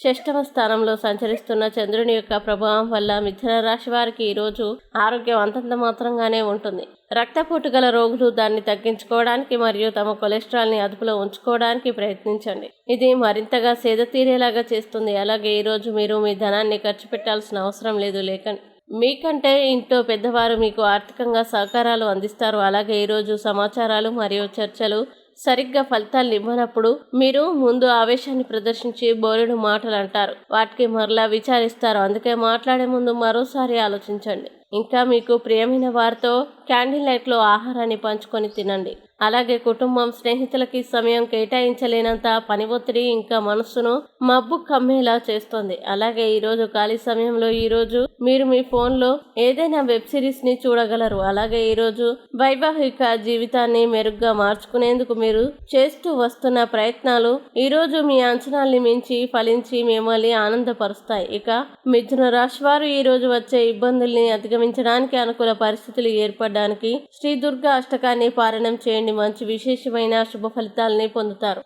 షష్టమ స్థానంలో సంచరిస్తున్న చంద్రుని యొక్క ప్రభావం వల్ల మిథున రాశి వారికి ఈరోజు ఆరోగ్యం అంతంత మాత్రంగానే ఉంటుంది. రక్తపోటు గల రోగులు దాన్ని తగ్గించుకోవడానికి మరియు తమ కొలెస్ట్రాల్ని అదుపులో ఉంచుకోవడానికి ప్రయత్నించండి. ఇది మరింతగా సేద తీరేలాగా చేస్తుంది. అలాగే ఈరోజు మీరు మీ ధనాన్ని ఖర్చు పెట్టాల్సిన అవసరం లేదు. మీకంటే ఇంట్లో పెద్దవారు మీకు ఆర్థికంగా సహకారాలు అందిస్తారు. అలాగే ఈరోజు సమాచారాలు మరియు చర్చలు సరిగ్గా ఫలితాలు ఇవ్వనప్పుడు మీరు ముందు ఆవేశాన్ని ప్రదర్శించి బోలెడు మాటలు అంటారు. వాటికి మరలా విచారిస్తారు. అందుకే మాట్లాడే ముందు మరోసారి ఆలోచించండి. ఇంకా మీకు ప్రియమైన వారితో క్యాండిల్ లైట్లో ఆహారాన్ని పంచుకొని తినండి. అలాగే కుటుంబం, స్నేహితులకి సమయం కేటాయించలేనంత పని ఒత్తిడి ఇంకా మనస్సును మబ్బు కమ్మేలా చేస్తుంది. అలాగే ఈరోజు ఖాళీ సమయంలో మీరు మీ ఫోన్లో ఏదైనా వెబ్ సిరీస్ని చూడగలరు. అలాగే ఈరోజు వైవాహిక జీవితాన్ని మెరుగ్గా మార్చుకునేందుకు మీరు చేస్తూ వస్తున్న ప్రయత్నాలు ఈరోజు మీ అంచనాల్ని మించి ఫలించి మిమ్మల్ని ఆనందపరుస్తాయి. ఇక మిథున రాశి వారు ఈరోజు వచ్చే ఇబ్బందుల్ని అధిగమించడానికి అనుకూల పరిస్థితులు ఏర్పడడానికి శ్రీ దుర్గా అష్టకాన్ని పారాయణం చేయండి. మంచి విశేషమైన శుభ ఫలితాలని పొందుతారు.